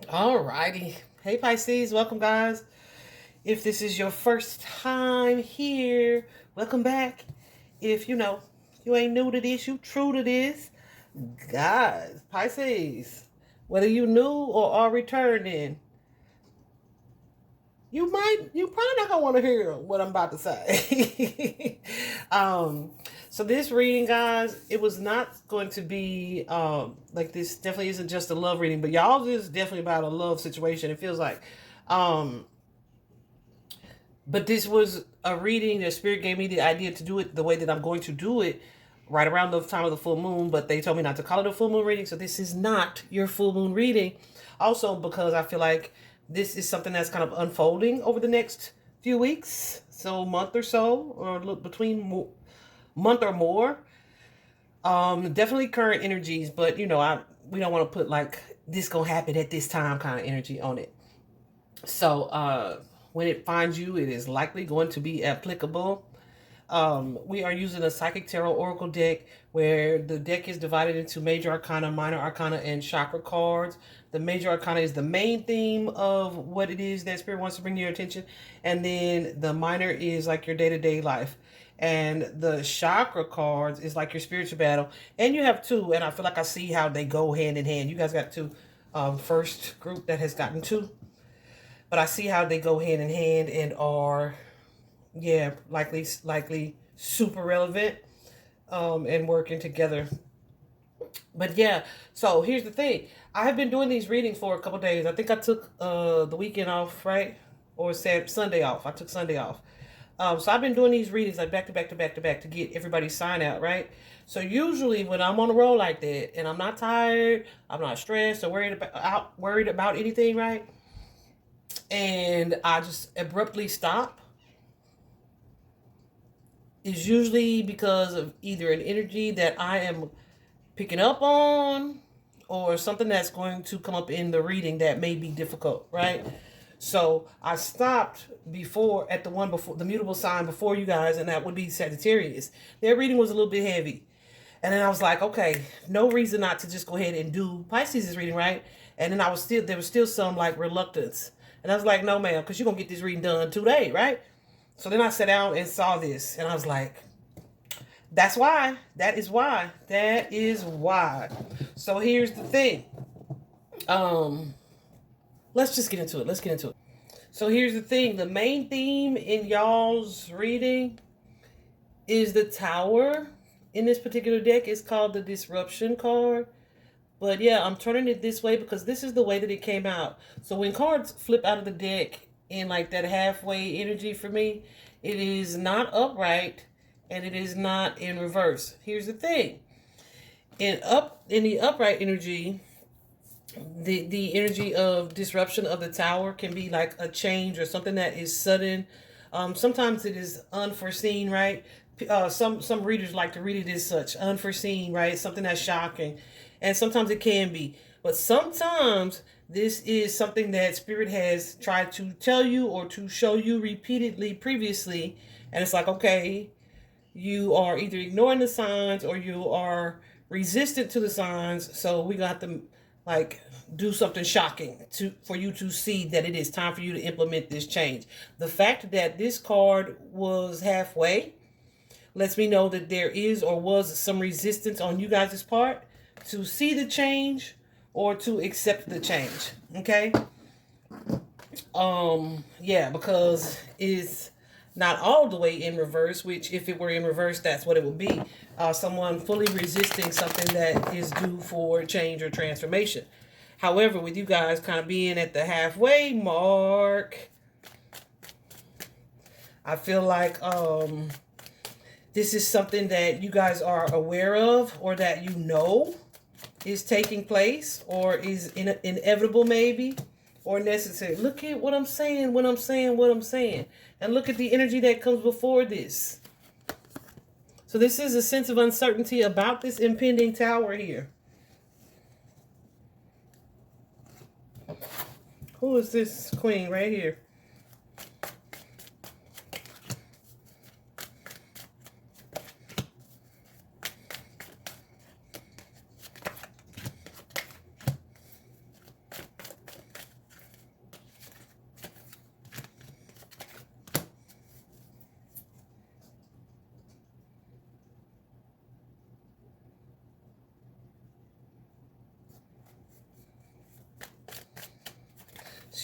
Alrighty. Hey Pisces, welcome guys. If this is your first time here, welcome back. If you ain't new to this, you true to this. Guys, Pisces, whether you new or are returning, you probably not gonna want to hear what I'm about to say. um, so this reading, guys, it was not going to be like this. Definitely isn't just a love reading, but y'all is definitely about a love situation. It feels like, um, but this was a reading that Spirit gave me the idea to do it the way that I'm going to do it. Right around the time of the full moon, but they told me not to call it a full moon reading, so this is not your full moon reading. Also, because I feel like this is something that's kind of unfolding over the next few weeks, so month or so, or between month or more. Definitely current energies, but we don't want to put like this gonna happen at this time kind of energy on it. So when it finds you, it is likely going to be applicable. We are using a Psychic Tarot Oracle deck where the deck is divided into Major Arcana, Minor Arcana, and Chakra cards. The Major Arcana is the main theme of what it is that Spirit wants to bring to your attention. And then the Minor is like your day-to-day life. And the Chakra cards is like your spiritual battle. And you have two, and I feel like I see how they go hand in hand. You guys got two. First group that has gotten two. But I see how they go hand in hand and are likely super relevant and working together. But yeah, so here's the thing. I have been doing these readings for a couple days. I think I took the weekend off, right? Or Sunday off. I took Sunday off. So I've been doing these readings like back to back to back to back to get everybody's sign out, right? So usually when I'm on a roll like that and I'm not tired, I'm not stressed or worried about anything, right? And I just abruptly stop, is usually because of either an energy that I am picking up on or something that's going to come up in the reading that may be difficult, right? So I stopped before at the one before the mutable sign before you guys, and that would be Sagittarius. Their reading was a little bit heavy. And then I was like, okay, no reason not to just go ahead and do Pisces' reading, right? And then there was still some like reluctance. And I was like, no, ma'am, because you're going to get this reading done today, right? So then I sat down and saw this, and I was like, that's why. That is why. That is why. So here's the thing. Let's just get into it. Let's get into it. So here's the thing. The main theme in y'all's reading is the Tower. In this particular deck, it's called the Disruption card. But yeah, I'm turning it this way because this is the way that it came out. So when cards flip out of the deck in like that halfway energy for me, it is not upright and it is not in reverse. Here's the thing. In the upright energy, the energy of disruption of the Tower can be like a change or something that is sudden. Sometimes it is unforeseen, right? Some readers like to read it as such, unforeseen, right? Something that's shocking, and sometimes it can be. But sometimes this is something that Spirit has tried to tell you or to show you repeatedly previously, and it's like, okay, you are either ignoring the signs or you are resistant to the signs. So we got to like do something shocking for you to see that it is time for you to implement this change. The fact that this card was halfway lets me know that there is or was some resistance on you guys' part to see the change or to accept the change. Okay? Yeah, because it's not all the way in reverse, which if it were in reverse, that's what it would be. Someone fully resisting something that is due for change or transformation. However, with you guys kind of being at the halfway mark, I feel like this is something that you guys are aware of or that you know is taking place or is inevitable maybe or necessary. Look at what I'm saying, what I'm saying, what I'm saying. And look at the energy that comes before this. So this is a sense of uncertainty about this impending Tower here. Who is this queen right here?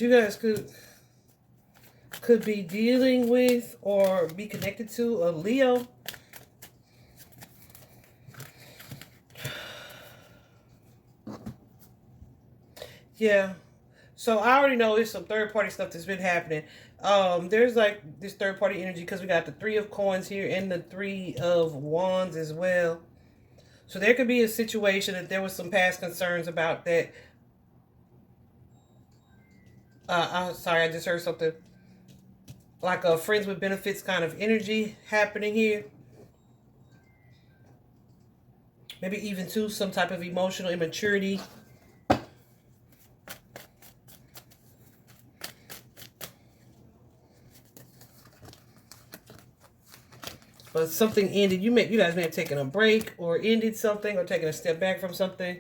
you guys could be dealing with or be connected to a Leo. Yeah. So I already know there's some third-party stuff that's been happening. There's like this third-party energy because we got the 3 of coins here and the 3 of wands as well. So there could be a situation that there was some past concerns about that. I'm sorry, I just heard something like a friends with benefits kind of energy happening here. Maybe even too some type of emotional immaturity. But something ended. You guys may have taken a break or ended something or taken a step back from something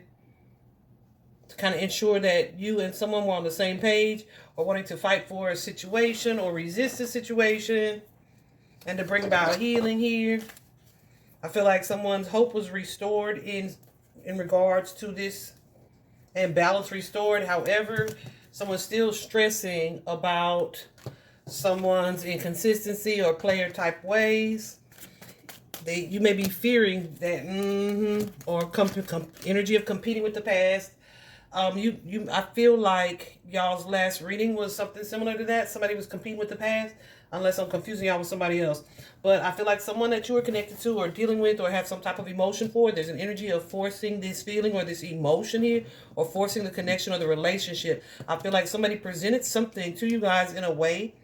to kind of ensure that you and someone were on the same page or wanting to fight for a situation or resist a situation and to bring about healing here. I feel like someone's hope was restored in regards to this and balance restored. However, someone's still stressing about someone's inconsistency or player type ways. You may be fearing that, or energy of competing with the past. I feel like y'all's last reading was something similar to that. Somebody was competing with the past, unless I'm confusing y'all with somebody else. But I feel like someone that you are connected to or dealing with or have some type of emotion for, there's an energy of forcing this feeling or this emotion here or forcing the connection or the relationship. I feel like somebody presented something to you guys in a way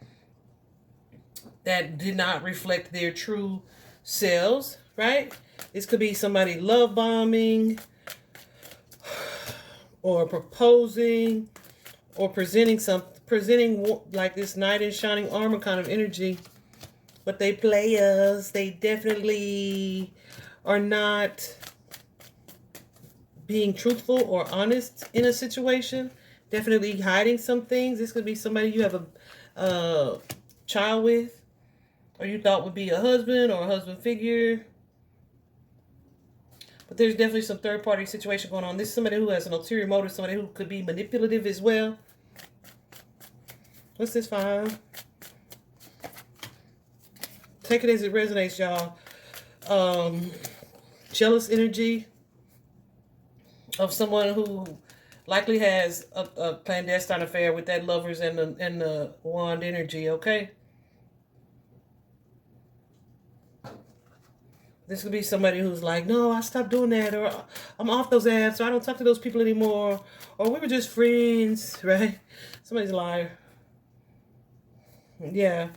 that did not reflect their true selves, right? This could be somebody love bombing or proposing or presenting like this knight in shining armor kind of energy. But they play us. They definitely are not being truthful or honest in a situation. Definitely hiding some things. This could be somebody you have a child with, or you thought would be a husband or a husband figure. But there's definitely some third-party situation going on. This is somebody who has an ulterior motive, somebody who could be manipulative as well. What's this 5? Take it as it resonates, y'all. Jealous energy of someone who likely has a clandestine affair with that lovers and the wand energy, okay? This could be somebody who's like, no, I stopped doing that, or I'm off those apps, so I don't talk to those people anymore, or we were just friends, right? Somebody's a liar. Yeah.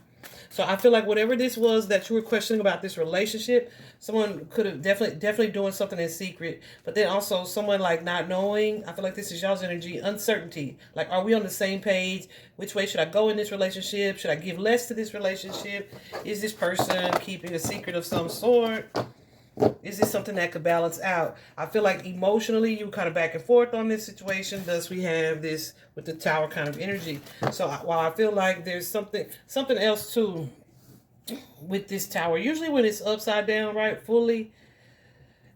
So I feel like whatever this was that you were questioning about this relationship, someone could have definitely doing something in secret. But then also someone like not knowing. I feel like this is y'all's energy, uncertainty. Like, are we on the same page? Which way should I go in this relationship? Should I give less to this relationship? Is this person keeping a secret of some sort? Is this something that could balance out? I feel like emotionally you kind of back and forth on this situation. Thus we have this with the tower kind of energy. So while I feel like there's something else too with this tower. Usually when it's upside down, right, fully,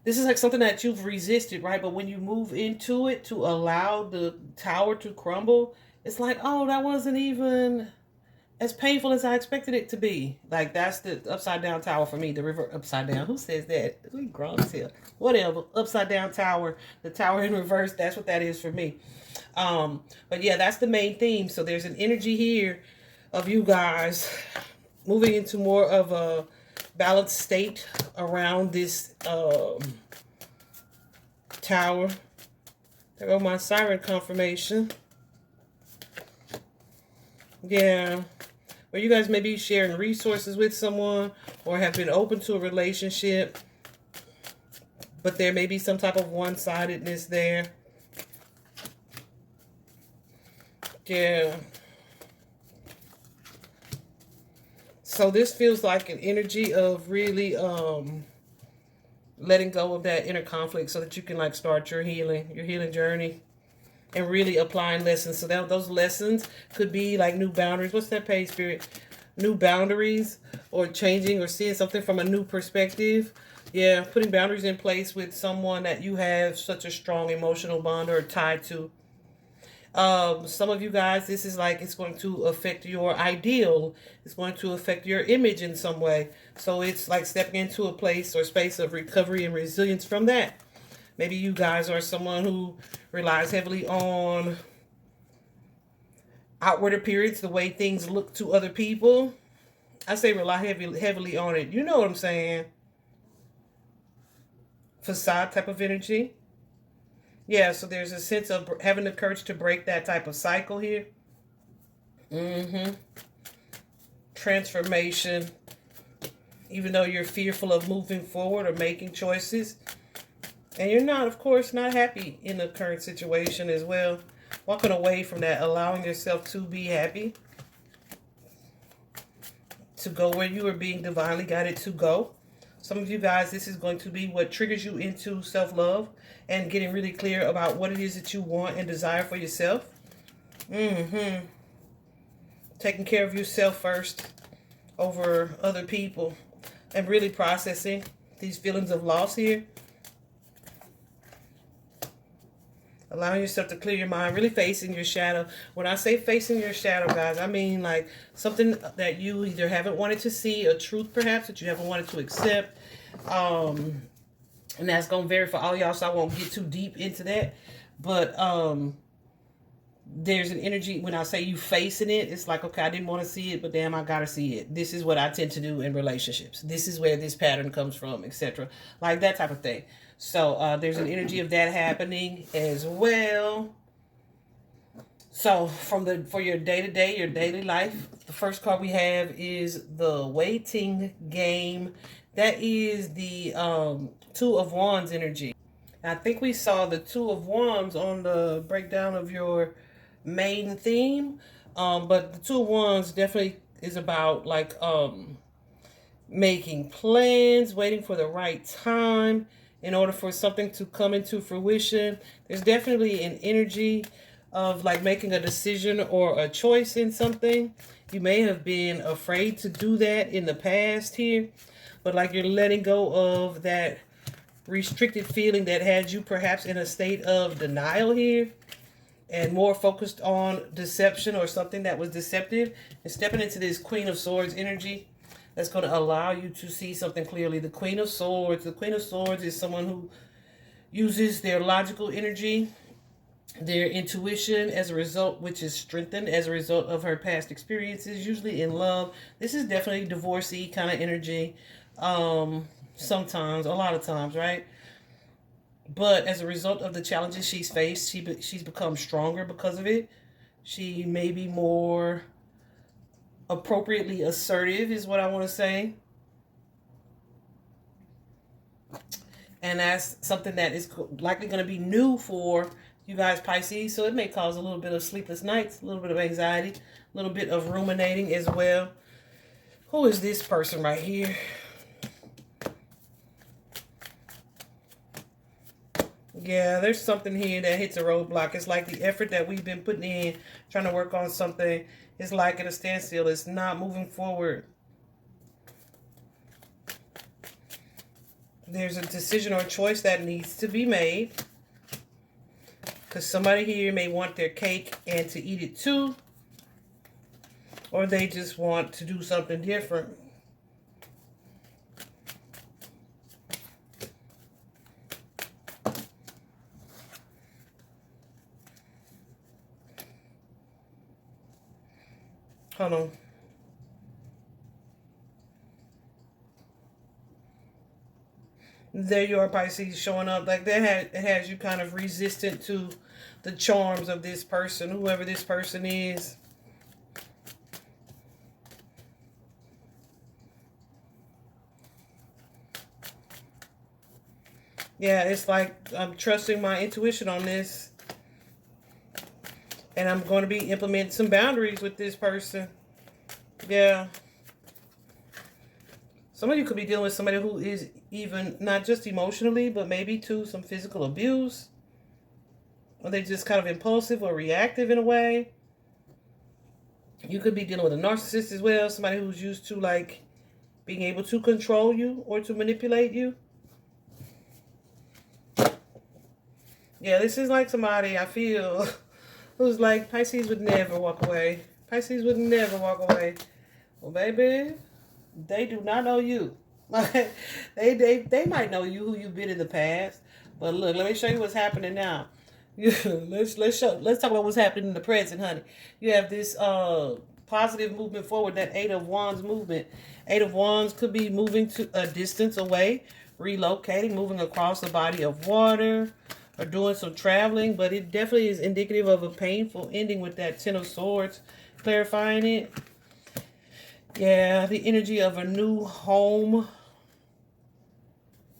this is like something that you've resisted, right? But when you move into it to allow the tower to crumble, it's like, oh, that wasn't even as painful as I expected it to be. Like, that's the upside down tower for me. The river upside down. Who says that? We grown as hell. Whatever. Upside down tower. The tower in reverse. That's what that is for me. But yeah, that's the main theme. So there's an energy here of you guys moving into more of a balanced state around this tower. There go my siren confirmation. Yeah. Or you guys may be sharing resources with someone or have been open to a relationship, but there may be some type of one-sidedness there. Yeah. So this feels like an energy of really letting go of that inner conflict so that you can like start your healing journey. And really applying lessons. So those lessons could be like new boundaries. What's that page, Spirit? New boundaries or changing or seeing something from a new perspective. Yeah, putting boundaries in place with someone that you have such a strong emotional bond or tie to. Some of you guys, this is like, it's going to affect your ideal. It's going to affect your image in some way. So it's like stepping into a place or space of recovery and resilience from that. Maybe you guys are someone who relies heavily on outward appearance, the way things look to other people. I say rely heavily on it. You know what I'm saying? Facade type of energy. Yeah, so there's a sense of having the courage to break that type of cycle here. Transformation. Even though you're fearful of moving forward or making choices. And you're not, of course, not happy in the current situation as well. Walking away from that, allowing yourself to be happy. To go where you are being divinely guided to go. Some of you guys, this is going to be what triggers you into self-love and getting really clear about what it is that you want and desire for yourself. Taking care of yourself first over other people and really processing these feelings of loss here. Allowing yourself to clear your mind, really facing your shadow. When I say facing your shadow, guys, I mean like something that you either haven't wanted to see, a truth perhaps that you haven't wanted to accept. And that's going to vary for all y'all, so I won't get too deep into that. But there's an energy, when I say you facing it, it's like, okay, I didn't want to see it, but damn, I got to see it. This is what I tend to do in relationships. This is where this pattern comes from, etc. Like that type of thing. So there's an energy of that happening as well. So for your day-to-day, your daily life, the first card we have is the waiting game. That is the Two of Wands energy. I think we saw the Two of Wands on the breakdown of your main theme. But the Two of Wands definitely is about like making plans, waiting for the right time in order for something to come into fruition. There's definitely an energy of like making a decision or a choice in something. You may have been afraid to do that in the past here, but like you're letting go of that restricted feeling that had you perhaps in a state of denial here and more focused on deception or something that was deceptive, and stepping into this Queen of Swords energy that's going to allow you to see something clearly. The Queen of Swords. The Queen of Swords is someone who uses their logical energy, their intuition as a result, which is strengthened as a result of her past experiences, usually in love. This is definitely divorcee kind of energy. Sometimes, a lot of times, right? But as a result of the challenges she's faced, she's become stronger because of it. She may be more appropriately assertive is what I want to say. And that's something that is likely going to be new for you guys, Pisces. So it may cause a little bit of sleepless nights, a little bit of anxiety, a little bit of ruminating as well. Who is this person right here? Yeah, there's something here that hits a roadblock. It's like the effort that we've been putting in, trying to work on something, is like at a standstill. It's not moving forward. There's a decision or choice that needs to be made. Because somebody here may want their cake and to eat it too. Or they just want to do something different. Hold on. There you are, Pisces, showing up. Like that it has you kind of resistant to the charms of this person, whoever this person is. Yeah, it's like I'm trusting my intuition on this. And I'm going to be implementing some boundaries with this person. Yeah. Some of you could be dealing with somebody who is even not just emotionally, but maybe too some physical abuse. Or they're just kind of impulsive or reactive in a way. You could be dealing with a narcissist as well. Somebody who's used to like being able to control you or to manipulate you. Yeah, this is like somebody I feel Who's like, Pisces would never walk away. Pisces would never walk away. Well, baby, they do not know you. they might know you, who you've been in the past. But look, let me show you what's happening now. Let's talk about what's happening in the present, honey. You have this positive movement forward, that Eight of Wands movement. Eight of Wands could be moving to a distance away, relocating, moving across a body of water, or doing some traveling, but it definitely is indicative of a painful ending with that Ten of Swords, clarifying it. Yeah, the energy of a new home.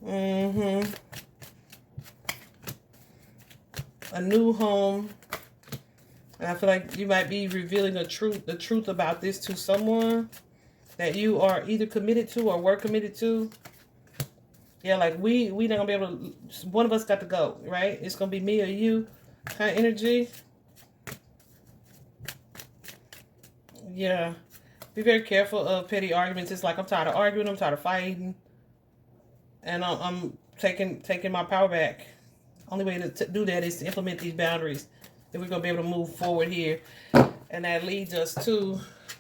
A new home. And I feel like you might be revealing the truth about this to someone that you are either committed to or were committed to. Yeah, like we not gonna be able to, one of us got to go, right? It's gonna be me or you kind of energy. Yeah. Be very careful of petty arguments. It's like, I'm tired of arguing, I'm tired of fighting. And I'm taking my power back. Only way to do that is to implement these boundaries. If we're gonna be able to move forward here. And that leads us to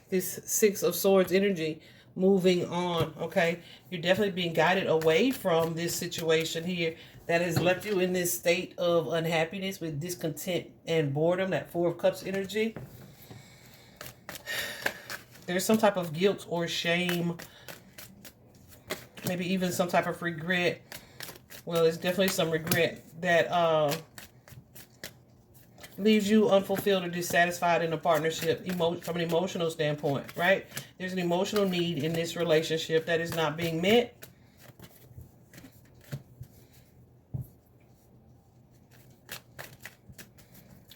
this Six of Swords energy. Moving on, okay? You're definitely being guided away from this situation here that has left you in this state of unhappiness with discontent and boredom, that Four of Cups energy. There's some type of guilt or shame, maybe even some type of regret. Well, it's definitely some regret that leaves you unfulfilled or dissatisfied in a partnership from an emotional standpoint, right? There's an emotional need in this relationship that is not being met.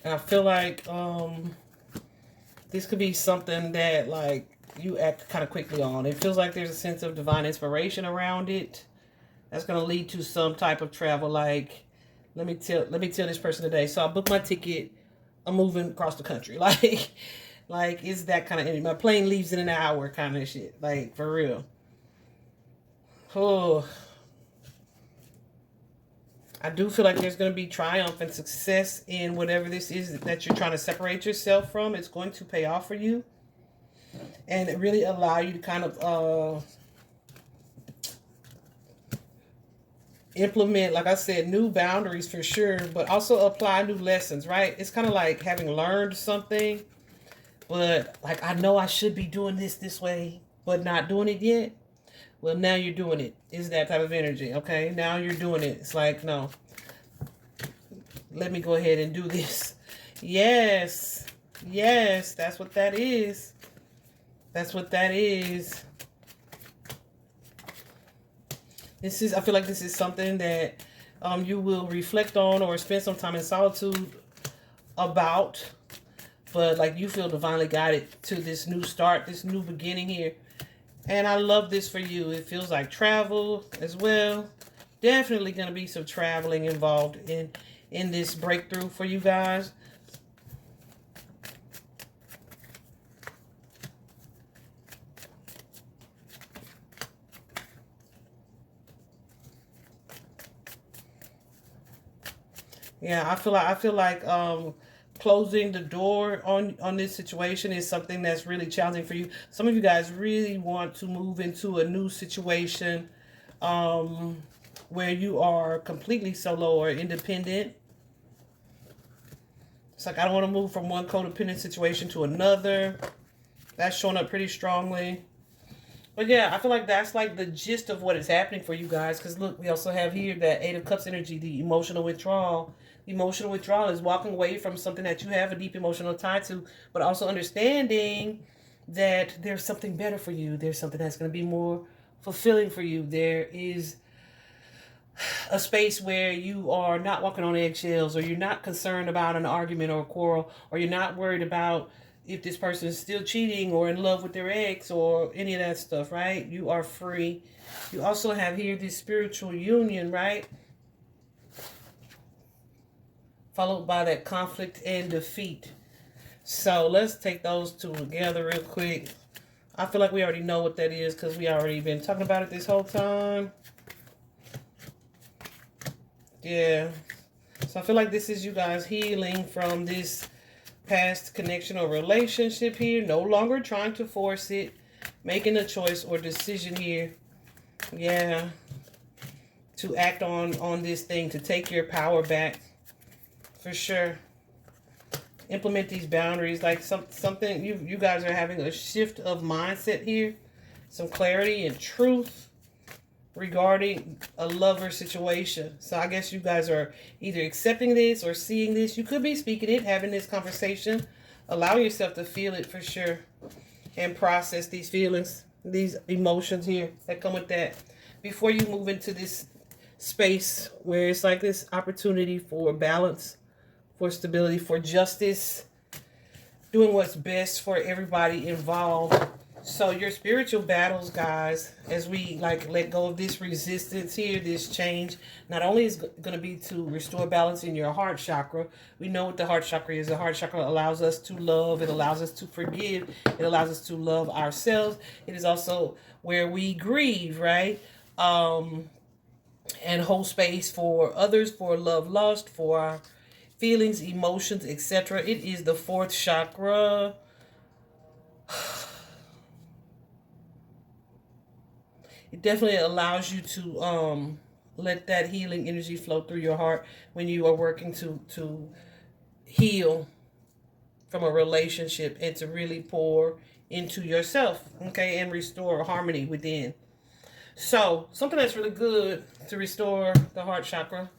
And I feel like this could be something that like you act kind of quickly on. It feels like there's a sense of divine inspiration around it. That's going to lead to some type of travel. Like, let me tell this person today. So I booked my ticket. I'm moving across the country. Like it's that kind of energy. My plane leaves in an hour kind of shit. Like, for real. Oh. I do feel like there's going to be triumph and success in whatever this is that you're trying to separate yourself from. It's going to pay off for you. And it really allow you to kind of implement, like I said, new boundaries for sure, but also apply new lessons, right? It's kind of like having learned something, but like, I know I should be doing this way, but not doing it yet. Well, now you're doing it. It's that type of energy, okay? Now you're doing it. It's like, no, let me go ahead and do this. Yes. Yes, that's what that is. That's what that is. This is, I feel like this is something that you will reflect on or spend some time in solitude about. But like, you feel divinely guided to this new start, this new beginning here. And I love this for you. It feels like travel as well. Definitely going to be some traveling involved in this breakthrough for you guys. Yeah, I feel like closing the door on this situation is something that's really challenging for you. Some of you guys really want to move into a new situation where you are completely solo or independent. It's like, I don't want to move from one codependent situation to another. That's showing up pretty strongly. But yeah, I feel like that's like the gist of what is happening for you guys. Because look, we also have here that Eight of Cups energy, the emotional withdrawal. Emotional withdrawal is walking away from something that you have a deep emotional tie to, but also understanding that there's something better for you. There's something that's going to be more fulfilling for you. There is a space where you are not walking on eggshells, or you're not concerned about an argument or a quarrel, or you're not worried about if this person is still cheating or in love with their ex or any of that stuff, right? You are free. You also have here this spiritual union, right? Followed by that conflict and defeat. So let's take those two together real quick. I feel like we already know what that is because we already been talking about it this whole time. Yeah. So I feel like this is you guys healing from this past connection or relationship here. No longer trying to force it. Making a choice or decision here. Yeah. To act on this thing. To take your power back. For sure. Implement these boundaries. Like something, you guys are having a shift of mindset here. Some clarity and truth regarding a lover situation. So I guess you guys are either accepting this or seeing this. You could be speaking it, having this conversation. Allow yourself to feel it for sure. And process these feelings, these emotions here that come with that. Before you move into this space where it's like this opportunity for balance, for stability, for justice, doing what's best for everybody involved. So your spiritual battles, guys, as we like let go of this resistance here, this change, not only is going to be to restore balance in your heart chakra. We know what the heart chakra is. The heart chakra allows us to love. It allows us to forgive. It allows us to love ourselves. It is also where we grieve, right? And hold space for others, for love lost, for our feelings, emotions, etc. It is the fourth chakra. It definitely allows you to let that healing energy flow through your heart when you are working to heal from a relationship and to really pour into yourself, okay, and restore harmony within. So, something that's really good to restore the heart chakra,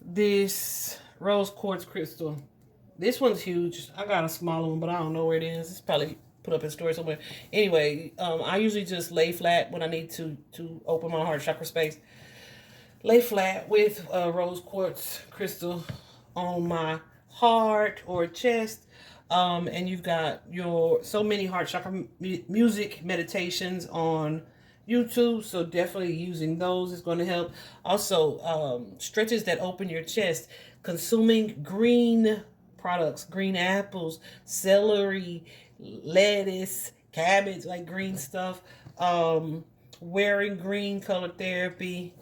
this rose quartz crystal. This one's huge. I got a smaller one, but I don't know where it is. It's probably put up in storage somewhere. Anyway, I usually just lay flat when I need to open my heart chakra space. Lay flat with rose quartz crystal on my heart or chest. And you've got your so many heart chakra music meditations on YouTube, so definitely using those is going to help. Also, stretches that open your chest, consuming green products, green apples, celery, lettuce, cabbage, like green stuff, wearing green color therapy.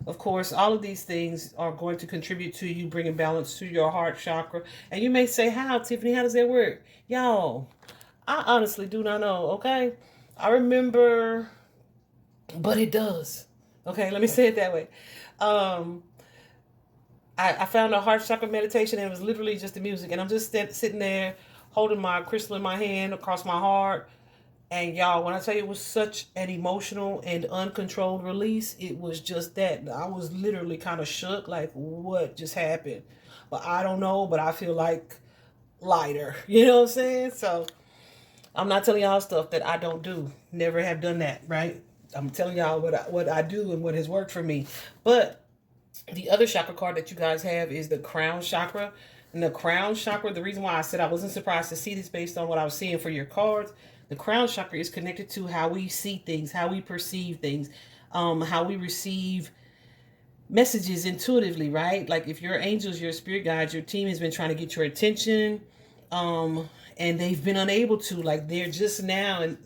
Of course, all of these things are going to contribute to you bringing balance to your heart chakra. And you may say, how, Tiffany? How does that work? Y'all, I honestly do not know, okay? I remember, but it does. Okay, let me say it that way. I found a heart chakra meditation, and it was literally just the music. And I'm just sitting there holding my crystal in my hand across my heart. And y'all, when I tell you it was such an emotional and uncontrolled release, it was just that. I was literally kind of shook, like, what just happened? But I don't know, but I feel like lighter. You know what I'm saying? So I'm not telling y'all stuff that I don't do. Never have done that, right? I'm telling y'all what I do and what has worked for me. But the other chakra card that you guys have is the crown chakra. And the crown chakra, the reason why I said I wasn't surprised to see this based on what I was seeing for your cards, the crown chakra is connected to how we see things, how we perceive things, how we receive messages intuitively, right? Like if your angels, your spirit guides, your team has been trying to get your attention, and they've been unable to, like they're just now and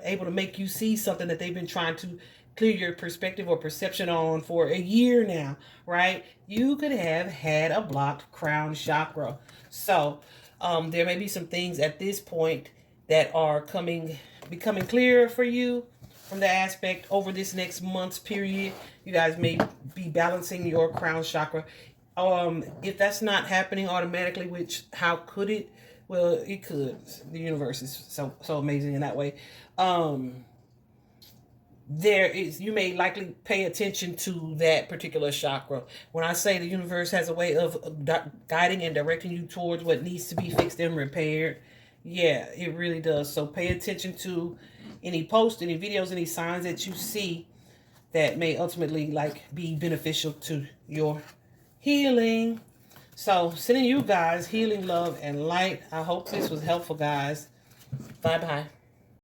able to make you see something that they've been trying to clear your perspective or perception on for a year now, right? You could have had a blocked crown chakra. So there may be some things at this point that are becoming clearer for you from the aspect over this next month's period. You guys may be balancing your crown chakra. If that's not happening automatically, which how could it? Well, it could. The universe is so amazing in that way. You may likely pay attention to that particular chakra. When I say the universe has a way of guiding and directing you towards what needs to be fixed and repaired, yeah, it really does. So pay attention to any posts, any videos, any signs that you see that may ultimately be beneficial to your healing. So sending you guys healing, love, and light. I hope this was helpful, guys. Bye-bye.